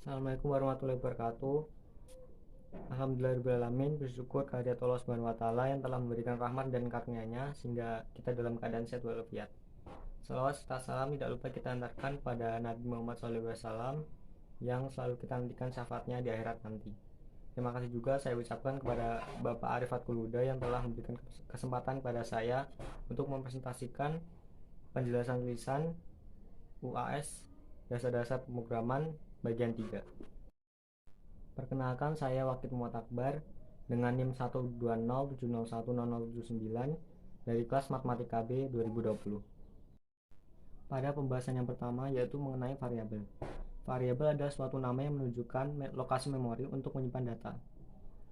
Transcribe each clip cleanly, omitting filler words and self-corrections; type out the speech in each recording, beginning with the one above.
Assalamualaikum warahmatullahi wabarakatuh. Alhamdulillahirrahmanirrahim. Bersyukur kehadirat Allah Subhanahu wa taala yang telah memberikan rahmat dan karunia-Nya sehingga kita dalam keadaan sehat walafiat. Salawat serta salam tidak lupa kita antarkan pada Nabi Muhammad SAW yang selalu kita nantikan syafaatnya di akhirat nanti. Terima kasih juga saya ucapkan kepada Bapak Arifat Kuluda yang telah memberikan kesempatan kepada saya untuk mempresentasikan penjelasan tulisan UAS Dasar-dasar Pemrograman bagian 3. Perkenalkan, saya Wakil Muhammad Akbar dengan NIM 120701079 dari kelas Matematika B 2020. Pada pembahasan yang pertama yaitu mengenai variabel. Variabel adalah suatu nama yang menunjukkan lokasi memori untuk menyimpan data.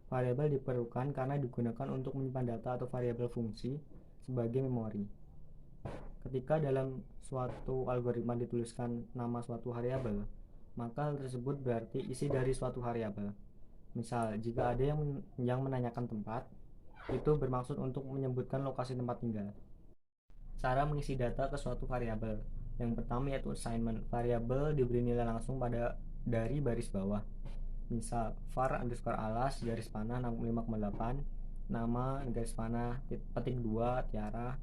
Variabel diperlukan karena digunakan untuk menyimpan data atau variabel fungsi sebagai memori. Ketika dalam suatu algoritma dituliskan nama suatu variabel, maka hal tersebut berarti isi dari suatu variabel. Misal, jika ada yang menanyakan tempat, itu bermaksud untuk menyebutkan lokasi tempat tinggal. Cara mengisi data ke suatu variabel. Yang pertama yaitu assignment. Variabel diberi nilai langsung dari baris bawah. Misal, var underscore alas garis panah 65,8, nama garis panah petik 2 Tiara,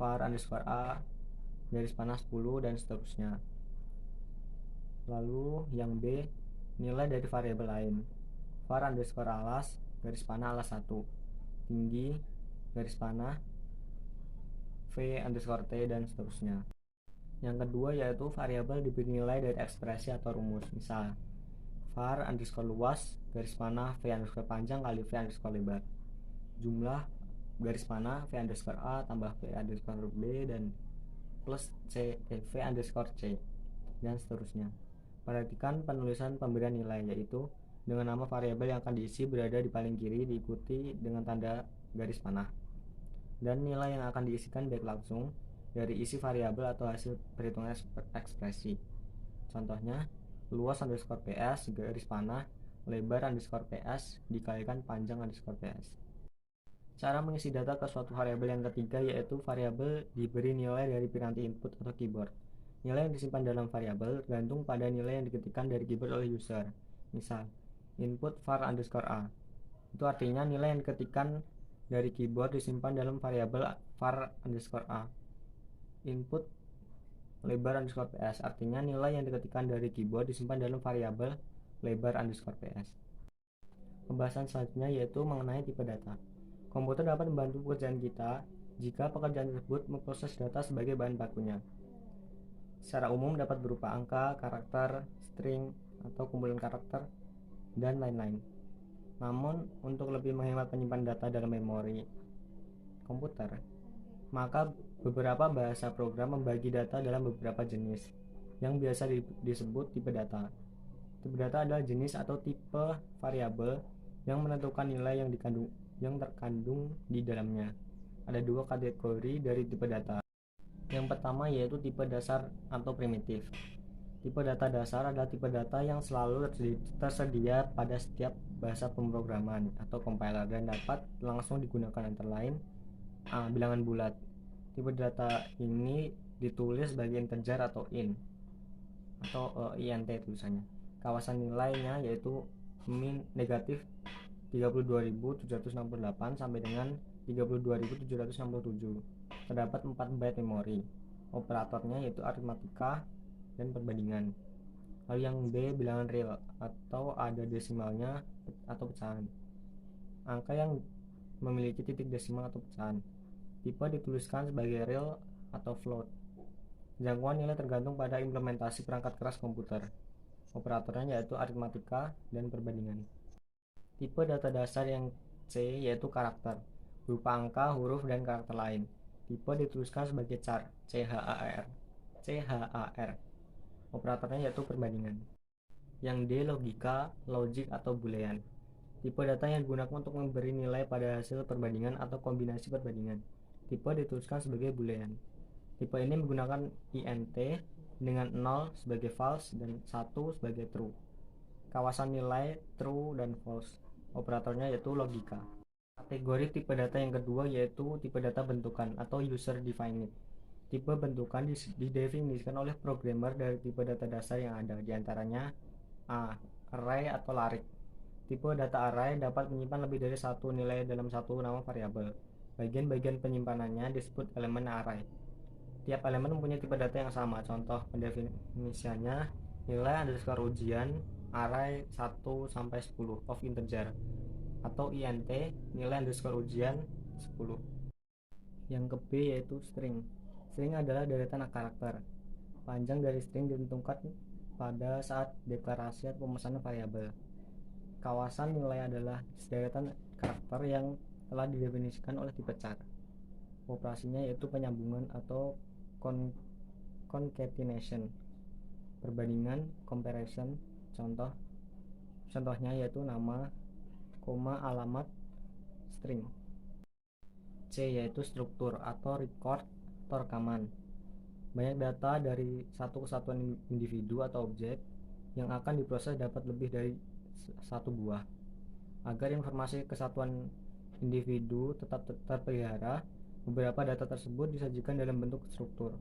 var underscore a garis panah 10 dan seterusnya. Lalu yang B, nilai dari variabel lain. Var underscore alas garis panah alas 1, tinggi garis panah v underscore t dan seterusnya. Yang kedua yaitu variabel diberi nilai dari ekspresi atau rumus. Misal, var underscore luas garis panah v underscore panjang kali v underscore lebar, jumlah garis panah v underscore a tambah v underscore b dan plus v underscore c dan seterusnya. Perhatikan penulisan pemberian nilai, yaitu dengan nama variabel yang akan diisi berada di paling kiri diikuti dengan tanda garis panah, dan nilai yang akan diisikan baik langsung dari isi variabel atau hasil perhitungan ekspresi. Contohnya, luas underscore ps garis panah lebar underscore ps dikalikan panjang underscore ps. Cara mengisi data ke suatu variabel yang ketiga yaitu variabel diberi nilai dari piranti input atau keyboard. Nilai yang disimpan dalam variabel tergantung pada nilai yang diketikkan dari keyboard oleh user. Misal, input var underscore a. Itu artinya nilai yang diketikkan dari keyboard disimpan dalam variabel var underscore a. Input lebar underscore ps artinya nilai yang diketikkan dari keyboard disimpan dalam variabel lebar underscore ps. Pembahasan selanjutnya yaitu mengenai tipe data. Komputer dapat membantu pekerjaan kita jika pekerjaan tersebut memproses data sebagai bahan bakunya. Secara umum dapat berupa angka, karakter, string, atau kumpulan karakter, dan lain-lain. Namun, untuk lebih menghemat penyimpan data dalam memori komputer, maka beberapa bahasa program membagi data dalam beberapa jenis, yang biasa disebut tipe data. Tipe data adalah jenis atau tipe variabel yang menentukan nilai yang terkandung di dalamnya. Ada dua kategori dari tipe data. Yang pertama yaitu tipe dasar atau primitif. Tipe data dasar adalah tipe data yang selalu tersedia pada setiap bahasa pemrograman atau compiler dan dapat langsung digunakan antara lain bilangan bulat. Tipe data ini ditulis sebagai integer atau int atau int tulisannya. Kawasan nilainya yaitu min negatif 32.768 sampai dengan 32.767. Terdapat 4 byte memori. Operatornya yaitu aritmatika dan perbandingan. Lalu yang B, bilangan real atau ada desimalnya atau pecahan. Angka yang memiliki titik desimal atau pecahan. Tipe dituliskan sebagai real atau float. Jangkauan nilai tergantung pada implementasi perangkat keras komputer. Operatornya yaitu aritmatika dan perbandingan. Tipe data dasar yang C yaitu karakter, berupa angka, huruf, dan karakter lain. Tipe dituliskan sebagai char, CHAR. Operatornya yaitu perbandingan. Yang D, logika, logic, atau boolean. Tipe data yang digunakan untuk memberi nilai pada hasil perbandingan atau kombinasi perbandingan. Tipe dituliskan sebagai boolean. Tipe ini menggunakan int dengan 0 sebagai false dan 1 sebagai true. Kawasan nilai true dan false. Operatornya yaitu logika. Kategori tipe data yang kedua yaitu tipe data bentukan atau user defined. Tipe bentukan didefinisikan oleh programmer dari tipe data dasar yang ada, diantaranya A. Array atau larik. Tipe data array dapat menyimpan lebih dari satu nilai dalam satu nama variabel. Bagian-bagian penyimpanannya disebut elemen array. Tiap elemen mempunyai tipe data yang sama. Contoh pendefinisiannya nilai underscore ujian array 1 sampai 10 of integer atau int nilai underscore ujian 10. Yang ke B yaitu string. String adalah deretan karakter. Panjang dari string ditentukan pada saat deklarasi atau pemesanan variabel. Kawasan nilai adalah deretan karakter yang telah didefinisikan oleh tipe char. Operasinya yaitu penyambungan atau concatenation, perbandingan, comparison. Contohnya yaitu nama, alamat, string. C yaitu struktur atau record atau rekaman. Banyak data dari satu kesatuan individu atau objek yang akan diproses dapat lebih dari satu buah. Agar informasi kesatuan individu tetap terpelihara, beberapa data tersebut disajikan dalam bentuk struktur.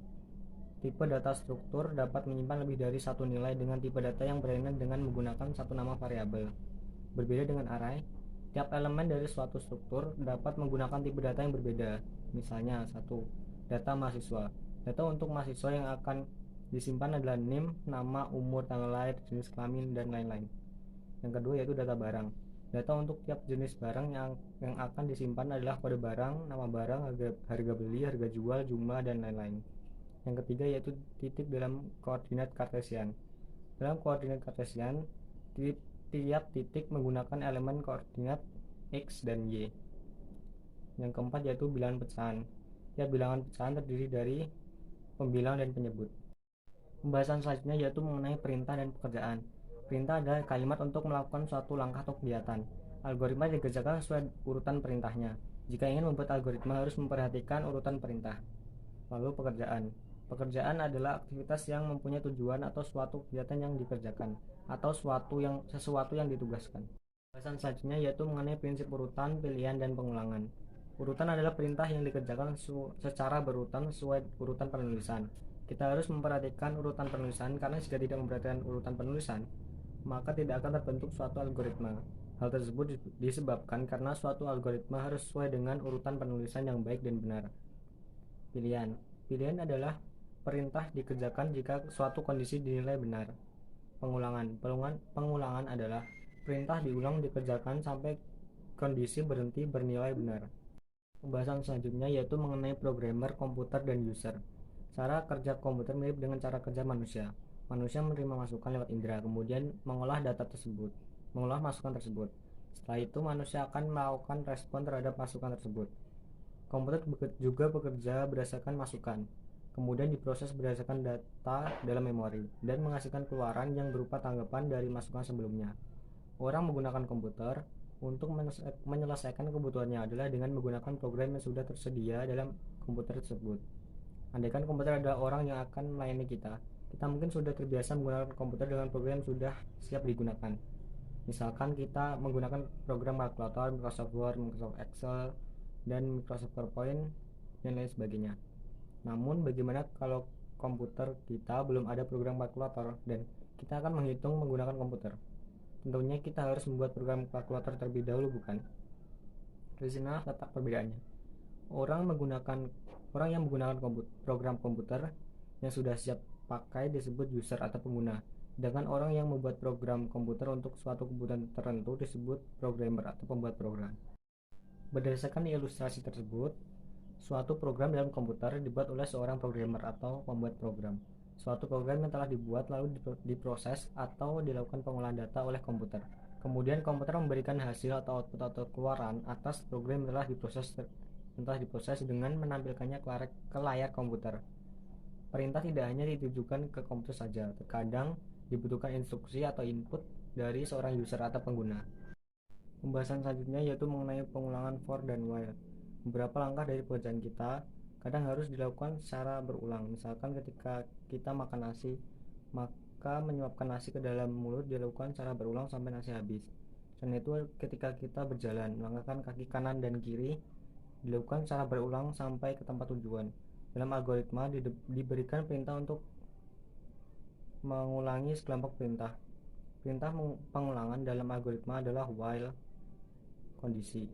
Tipe data struktur dapat menyimpan lebih dari satu nilai dengan tipe data yang berlainan dengan menggunakan satu nama variabel. Berbeda dengan array, tiap elemen dari suatu struktur dapat menggunakan tipe data yang berbeda. Misalnya, 1. Data mahasiswa. Data untuk mahasiswa yang akan disimpan adalah name, nama, umur, tanggal lahir, jenis kelamin, dan lain-lain. Yang kedua yaitu data barang. Data untuk tiap jenis barang yang akan disimpan adalah kode barang, nama barang, harga beli, harga jual, jumlah, dan lain-lain. Yang ketiga yaitu titik dalam koordinat kartesian. Dalam koordinat kartesian, tiap titik menggunakan elemen koordinat x dan y. Yang keempat yaitu bilangan pecahan. Tiap bilangan pecahan terdiri dari pembilang dan penyebut. Pembahasan selanjutnya yaitu mengenai perintah dan pekerjaan. Perintah adalah kalimat untuk melakukan suatu langkah atau kegiatan. Algoritma dikerjakan sesuai urutan perintahnya. Jika ingin membuat algoritma harus memperhatikan urutan perintah. Lalu pekerjaan. Pekerjaan adalah aktivitas yang mempunyai tujuan atau suatu kegiatan yang dikerjakan atau sesuatu yang ditugaskan. Pembahasan selanjutnya yaitu mengenai prinsip urutan, pilihan, dan pengulangan. Urutan adalah perintah yang dikerjakan secara berurutan sesuai urutan penulisan. Kita harus memperhatikan urutan penulisan karena jika tidak memperhatikan urutan penulisan, maka tidak akan terbentuk suatu algoritma. Hal tersebut disebabkan karena suatu algoritma harus sesuai dengan urutan penulisan yang baik dan benar. Pilihan. Pilihan adalah perintah dikerjakan jika suatu kondisi dinilai benar. Pengulangan adalah perintah diulang dikerjakan sampai kondisi berhenti bernilai benar. Pembahasan selanjutnya yaitu mengenai programmer, komputer, dan user. Cara kerja komputer mirip dengan cara kerja manusia. Manusia menerima masukan lewat indera, kemudian mengolah masukan tersebut. Setelah itu manusia akan melakukan respon terhadap masukan tersebut. Komputer juga bekerja berdasarkan masukan, kemudian diproses berdasarkan data dalam memori, dan menghasilkan keluaran yang berupa tanggapan dari masukan sebelumnya. Orang menggunakan komputer untuk menyelesaikan kebutuhannya adalah dengan menggunakan program yang sudah tersedia dalam komputer tersebut. Andaikan komputer adalah orang yang akan melayani kita mungkin sudah terbiasa menggunakan komputer dengan program yang sudah siap digunakan. Misalkan kita menggunakan program kalkulator, Microsoft Word, Microsoft Excel, dan Microsoft PowerPoint, dan lain sebagainya. Namun bagaimana kalau komputer kita belum ada program kalkulator dan kita akan menghitung menggunakan komputer? Tentunya kita harus membuat program kalkulator terlebih dahulu, bukan? Di sini letak perbedaannya. Orang yang menggunakan program komputer yang sudah siap pakai disebut user atau pengguna. Sedangkan orang yang membuat program komputer untuk suatu kebutuhan tertentu disebut programmer atau pembuat program. Berdasarkan ilustrasi tersebut, suatu program dalam komputer dibuat oleh seorang programmer atau pembuat program. Suatu program yang telah dibuat lalu diproses atau dilakukan pengolahan data oleh komputer. Kemudian komputer memberikan hasil atau output atau keluaran atas program yang telah diproses dengan menampilkannya ke layar komputer. Perintah tidak hanya ditujukan ke komputer saja, terkadang dibutuhkan instruksi atau input dari seorang user atau pengguna. Pembahasan selanjutnya yaitu mengenai pengulangan for dan while. Beberapa langkah dari pekerjaan kita kadang harus dilakukan secara berulang. Misalkan ketika kita makan nasi, maka menyuapkan nasi ke dalam mulut dilakukan secara berulang sampai nasi habis. Dan itu ketika kita berjalan, melangkahkan kaki kanan dan kiri dilakukan secara berulang sampai ke tempat tujuan. Dalam algoritma diberikan perintah untuk mengulangi sekelompok perintah. Perintah pengulangan dalam algoritma adalah while kondisi,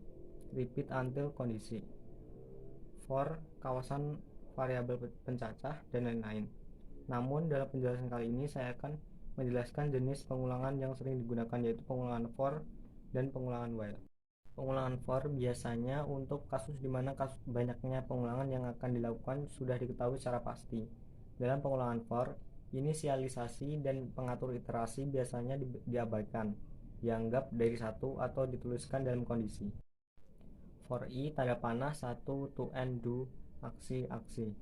repeat until kondisi, for kawasan variabel pencacah, dan lain-lain. Namun dalam penjelasan kali ini saya akan menjelaskan jenis pengulangan yang sering digunakan, yaitu pengulangan for dan pengulangan while. Pengulangan for biasanya untuk kasus di mana banyaknya pengulangan yang akan dilakukan sudah diketahui secara pasti. Dalam pengulangan for, inisialisasi dan pengatur iterasi biasanya diabaikan, dianggap dari satu atau dituliskan dalam kondisi. For i tanda panah 1 to end do aksi-aksi.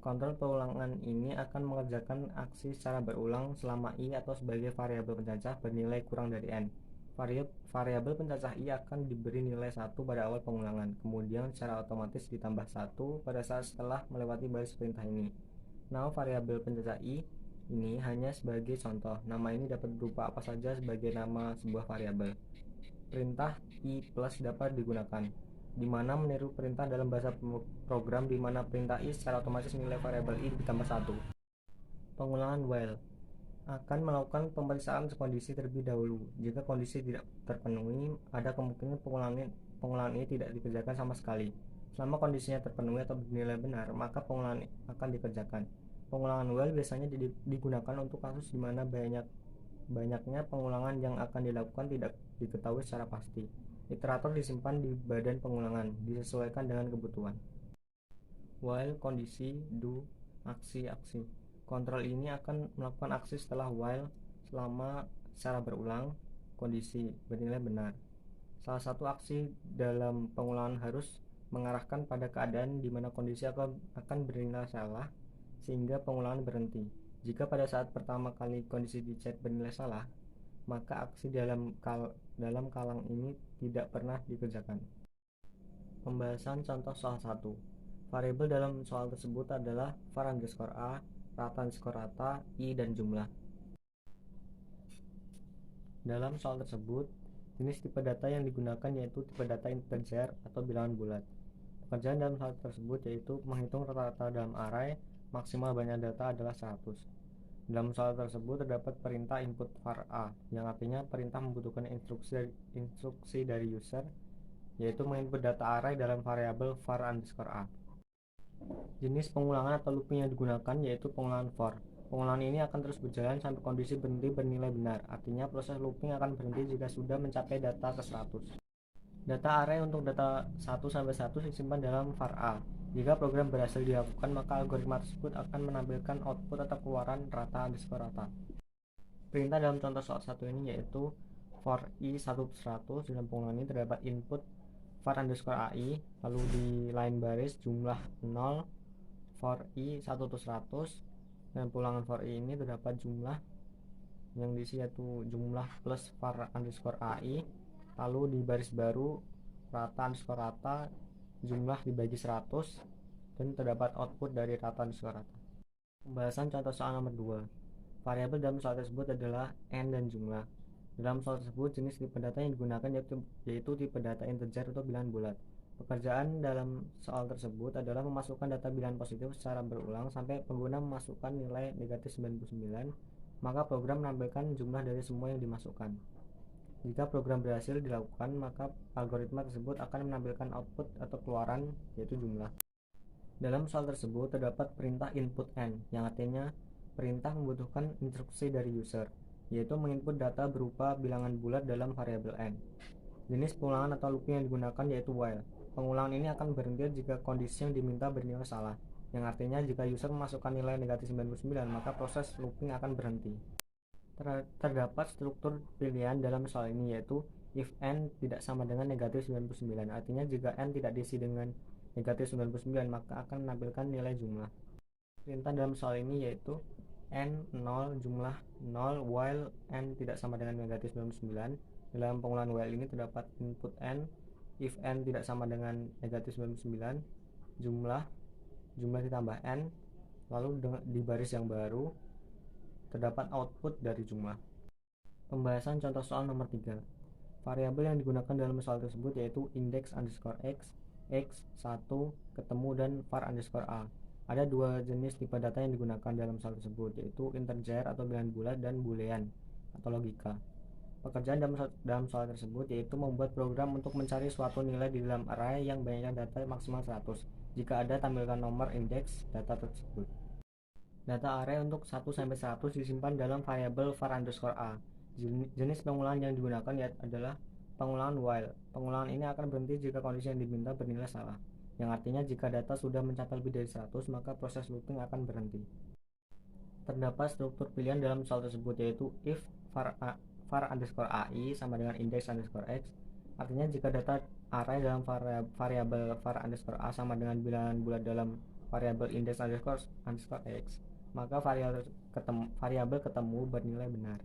Kontrol pengulangan ini akan mengerjakan aksi secara berulang selama i atau sebagai variabel pencacah bernilai kurang dari n. Variabel pencacah i akan diberi nilai 1 pada awal pengulangan, kemudian secara otomatis ditambah 1 pada saat setelah melewati baris perintah ini. Nama variabel pencacah i ini hanya sebagai contoh. Nama ini dapat berupa apa saja sebagai nama sebuah variabel. Perintah i plus dapat digunakan, di mana meniru perintah dalam bahasa program di mana perintah i secara otomatis nilai variabel i ditambah 1. Pengulangan while akan melakukan pemeriksaan kondisi terlebih dahulu. Jika kondisi tidak terpenuhi, ada kemungkinan pengulangan ini tidak dikerjakan sama sekali. Selama kondisinya terpenuhi atau bernilai benar, maka pengulangan akan dikerjakan. Pengulangan while biasanya digunakan untuk kasus di mana banyaknya pengulangan yang akan dilakukan tidak diketahui secara pasti. Iterator disimpan di badan pengulangan, disesuaikan dengan kebutuhan. While kondisi do aksi-aksi. Kontrol ini akan melakukan aksi setelah while selama secara berulang kondisi bernilai benar. Salah satu aksi dalam pengulangan harus mengarahkan pada keadaan di mana kondisi akan bernilai salah sehingga pengulangan berhenti. Jika pada saat pertama kali kondisi dicek bernilai salah, maka aksi dalam kalang ini tidak pernah dikerjakan. Pembahasan contoh soal 1. Variabel dalam soal tersebut adalah var underscore a, rata underscore rata, i, dan jumlah. Dalam soal tersebut, jenis tipe data yang digunakan yaitu tipe data integer atau bilangan bulat. Pekerjaan dalam soal tersebut yaitu menghitung rata-rata dalam array, maksimal banyak data adalah 100. Dalam soal tersebut terdapat perintah input var a, yang artinya perintah membutuhkan instruksi dari user, yaitu menginput data array dalam variabel var underscore a. Jenis pengulangan atau looping yang digunakan yaitu pengulangan for. Pengulangan ini akan terus berjalan sampai kondisi berhenti bernilai benar, artinya proses looping akan berhenti jika sudah mencapai data ke 100. Data array untuk data 1 sampai 1 disimpan dalam var a. Jika program berhasil dilakukan, maka algoritma tersebut akan menampilkan output atau keluaran rata underscore rata. Perintah dalam contoh soal 1 ini yaitu for i 1/100. Dalam pengulangan ini terdapat input var underscore ai, lalu di line baris jumlah 0 for i 1/100, dan pengulangan for i ini terdapat jumlah yang diisi yaitu jumlah plus var underscore ai, lalu di baris baru rata underscore rata jumlah dibagi 100, dan terdapat output dari rata underscore rata. Pembahasan contoh soal nomor 2. Variabel dalam soal tersebut adalah n dan jumlah. Dalam soal tersebut, jenis tipe data yang digunakan yaitu tipe data integer atau bilangan bulat. Pekerjaan dalam soal tersebut adalah memasukkan data bilangan positif secara berulang sampai pengguna memasukkan nilai negatif 99, maka program menampilkan jumlah dari semua yang dimasukkan. Jika program berhasil dilakukan, maka algoritma tersebut akan menampilkan output atau keluaran, yaitu jumlah. Dalam soal tersebut terdapat perintah input n, yang artinya perintah membutuhkan instruksi dari user, yaitu menginput data berupa bilangan bulat dalam variabel n. Jenis pengulangan atau looping yang digunakan yaitu while. Pengulangan ini akan berhenti jika kondisi yang diminta bernilai salah, yang artinya jika user memasukkan nilai negatif 99, maka proses looping akan berhenti. Terdapat struktur pilihan dalam soal ini yaitu if n tidak sama dengan negatif 99, artinya jika n tidak diisi dengan negatif 99, maka akan menampilkan nilai jumlah. Perintah dalam soal ini yaitu n 0 jumlah 0 while n tidak sama dengan negatif 99. Dalam pengulangan while ini terdapat input n, if n tidak sama dengan negatif 99, jumlah ditambah n, lalu di baris yang baru terdapat output dari jumlah. Pembahasan contoh soal nomor 3. Variabel yang digunakan dalam soal tersebut yaitu index underscore x, x1, ketemu, dan var underscore a. Ada dua jenis tipe data yang digunakan dalam soal tersebut, yaitu integer atau bilangan bulat dan boolean atau logika. Pekerjaan dalam soal tersebut yaitu membuat program untuk mencari suatu nilai di dalam array yang banyaknya data maksimal 100. Jika ada, tampilkan nomor indeks data tersebut. Data array untuk 1-100 disimpan dalam variabel var_a. Jenis pengulangan yang digunakan adalah pengulangan while. Pengulangan ini akan berhenti jika kondisi yang diminta bernilai salah, yang artinya jika data sudah mencapai lebih dari 100 maka proses looping akan berhenti. Terdapat struktur pilihan dalam soal tersebut, yaitu if var_ai sama dengan index_x. Artinya jika data array dalam variabel var_a sama dengan bilangan bulat dalam variabel index_x, maka variabel ketemu bernilai benar.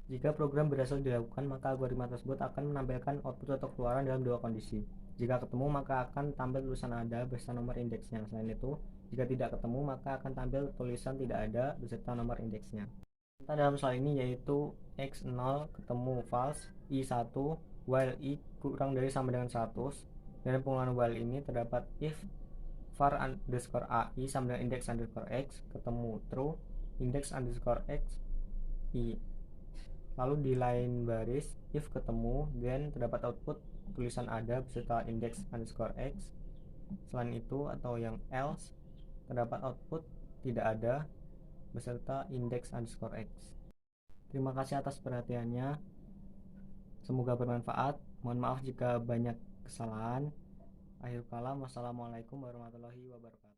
Jika program berhasil dilakukan, maka algoritma tersebut akan menampilkan output atau keluaran dalam dua kondisi. Jika ketemu, maka akan tampil tulisan ada beserta nomor indeksnya. Selain itu, jika tidak ketemu, maka akan tampil tulisan tidak ada beserta nomor indeksnya. Contoh dalam soal ini yaitu x0 ketemu false, i1, while i kurang dari sama dengan 100. Dalam pengulangan while ini terdapat if var_ai sama dengan index_x ketemu true, index_x i. Lalu di lain baris if ketemu, then terdapat output tulisan ada beserta index_x. Selain itu atau yang else, terdapat output tidak ada beserta index_x. Terima kasih atas perhatiannya. Semoga bermanfaat. Mohon maaf jika banyak kesalahan. Akhir kalam, wassalamualaikum warahmatullahi wabarakatuh.